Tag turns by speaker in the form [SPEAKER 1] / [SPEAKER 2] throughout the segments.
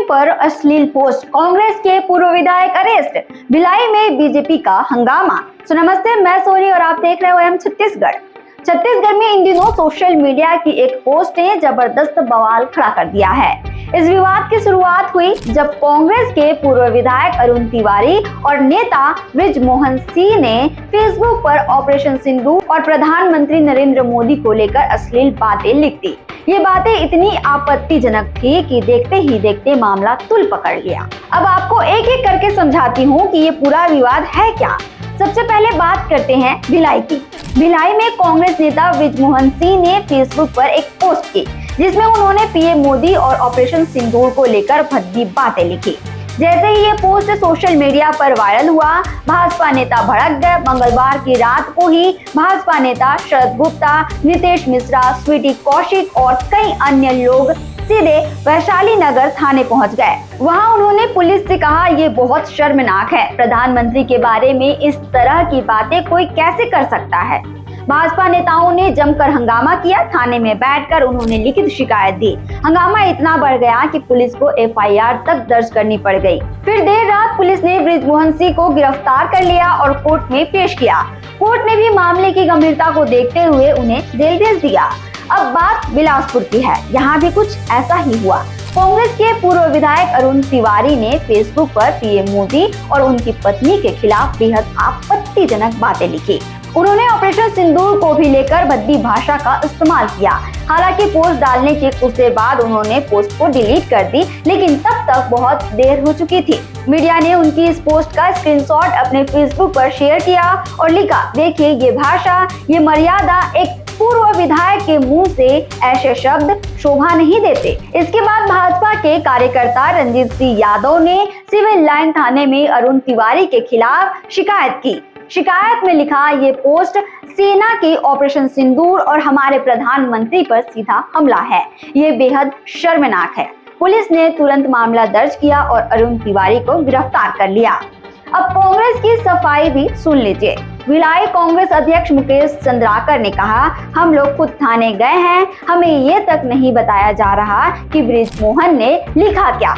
[SPEAKER 1] पर अश्लील पोस्ट, कांग्रेस के पूर्व विधायक अरेस्ट, भिलाई में बीजेपी का हंगामा। तो नमस्ते, मैं सोनी और आप देख रहे हो एम छत्तीसगढ़। छत्तीसगढ़ में इन दिनों सोशल मीडिया की एक पोस्ट ने जबरदस्त बवाल खड़ा कर दिया है। इस विवाद की शुरुआत हुई जब कांग्रेस के पूर्व विधायक अरुण तिवारी और नेता बृजमोहन सिंह ने फेसबुक पर ऑपरेशन सिंदूर और प्रधानमंत्री नरेंद्र मोदी को लेकर अश्लील बातें लिख दी। ये बातें इतनी आपत्तिजनक थी कि देखते ही देखते मामला तूल पकड़ लिया। अब आपको एक एक करके समझाती हूँ कि ये पूरा विवाद है क्या। सबसे पहले बात करते हैं भिलाई की। भिलाई में कांग्रेस नेता बृजमोहन सिंह ने फेसबुक पर एक पोस्ट की जिसमें उन्होंने पीएम मोदी और ऑपरेशन सिंदूर को लेकर भद्दी बातें लिखी। जैसे ही ये पोस्ट सोशल मीडिया पर वायरल हुआ, भाजपा नेता भड़क गए। मंगलवार की रात को ही भाजपा नेता शरद गुप्ता, नितेश मिश्रा, स्वीटी कौशिक और कई अन्य लोग सीधे वैशाली नगर थाने पहुंच गए। वहां उन्होंने पुलिस से कहा, ये बहुत शर्मनाक है, प्रधानमंत्री के बारे में इस तरह की बातें कोई कैसे कर सकता है। भाजपा नेताओं ने जमकर हंगामा किया। थाने में बैठकर उन्होंने लिखित शिकायत दी। हंगामा इतना बढ़ गया कि पुलिस को एफआईआर तक दर्ज करनी पड़ गई। फिर देर रात पुलिस ने बृजमोहन सिंह को गिरफ्तार कर लिया और कोर्ट में पेश किया। कोर्ट ने भी मामले की गंभीरता को देखते हुए उन्हें जेल भेज दिया। अब बात बिलासपुर की है। यहाँ भी कुछ ऐसा ही हुआ। कांग्रेस के पूर्व विधायक अरुण तिवारी ने फेसबुक पर पीएम मोदी और उनकी पत्नी के खिलाफ बेहद आपत्तिजनक बातें लिखी। उन्होंने ऑपरेशन सिंदूर को भी लेकर भद्दी भाषा का इस्तेमाल किया। हालांकि पोस्ट डालने के कुछ देर बाद उन्होंने पोस्ट को डिलीट कर दी, लेकिन तब तक बहुत देर हो चुकी थी। मीडिया ने उनकी इस पोस्ट का स्क्रीनशॉट अपने फेसबुक पर शेयर किया और लिखा, देखिए ये भाषा, ये मर्यादा, एक पूर्व विधायक के मुंह से ऐसे शब्द शोभा नहीं देते। इसके बाद भाजपा के कार्यकर्ता रंजीत सिंह यादव ने सिविल लाइन थाने में अरुण तिवारी के खिलाफ शिकायत की। शिकायत में लिखा, ये पोस्ट सेना के ऑपरेशन सिंदूर और हमारे प्रधानमंत्री पर सीधा हमला है, ये बेहद शर्मनाक है। पुलिस ने तुरंत मामला दर्ज किया और अरुण तिवारी को गिरफ्तार कर लिया। अब कांग्रेस की सफाई भी सुन लीजिए। भिलाई कांग्रेस अध्यक्ष मुकेश चंद्राकर ने कहा, हम लोग खुद थाने गए हैं, हमें ये तक नहीं बताया जा रहा कि बृजमोहन ने लिखा क्या,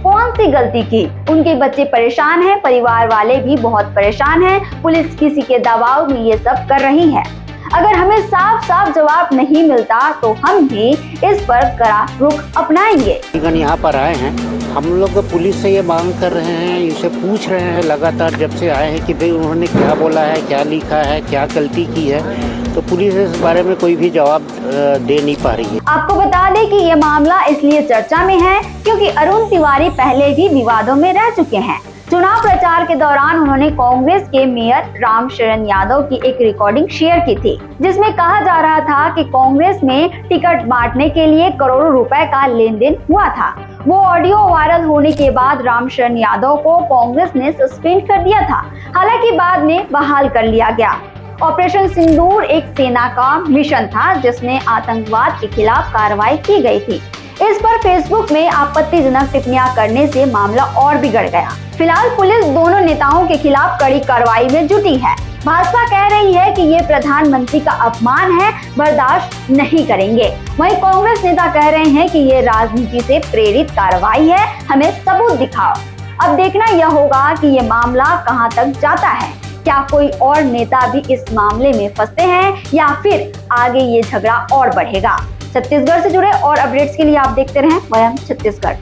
[SPEAKER 1] कौन सी गलती की। उनके बच्चे परेशान हैं, परिवार वाले भी बहुत परेशान हैं। पुलिस किसी के दबाव में ये सब कर रही है। अगर हमें साफ साफ जवाब नहीं मिलता तो हम भी इस पर कड़ा रुख अपनाएंगे।
[SPEAKER 2] यहाँ पर आए हैं, हम लोग पुलिस से ये मांग कर रहे हैं, इनसे पूछ रहे हैं लगातार जब से आए हैं कि भाई उन्होंने क्या बोला है, क्या लिखा है, क्या गलती की है। तो पुलिस इस बारे में कोई भी जवाब दे नहीं पा रही है।
[SPEAKER 1] आपको बता दें कि ये मामला इसलिए चर्चा में है क्योंकि अरुण तिवारी पहले भी विवादों में रह चुके हैं। चुनाव प्रचार के दौरान उन्होंने कांग्रेस के मेयर रामशरण यादव की एक रिकॉर्डिंग शेयर की थी जिसमें कहा जा रहा था कि कांग्रेस में टिकट बांटने के लिए करोड़ों रुपए का लेन देन हुआ था। वो ऑडियो वायरल होने के बाद रामशरण यादव को कांग्रेस ने सस्पेंड कर दिया था, हालांकि बाद में बहाल कर लिया गया। ऑपरेशन सिंदूर एक सेना का मिशन था जिसमें आतंकवाद के खिलाफ कार्रवाई की गई थी। इस पर फेसबुक में आपत्तिजनक टिप्पणियां करने से मामला और बिगड़ गया। फिलहाल पुलिस दोनों नेताओं के खिलाफ कड़ी कार्रवाई में जुटी है। भाजपा कह रही है कि ये प्रधानमंत्री का अपमान है, बर्दाश्त नहीं करेंगे। वहीं कांग्रेस नेता कह रहे हैं कि ये राजनीति से प्रेरित कार्रवाई है, हमें सबूत दिखाओ। अब देखना यह होगा कि ये मामला कहां तक जाता है। क्या कोई और नेता भी इस मामले में फंसते हैं या फिर आगे ये झगड़ा और बढ़ेगा। छत्तीसगढ़ से जुड़े और अपडेट्स के लिए आप देखते रहें वयम छत्तीसगढ़।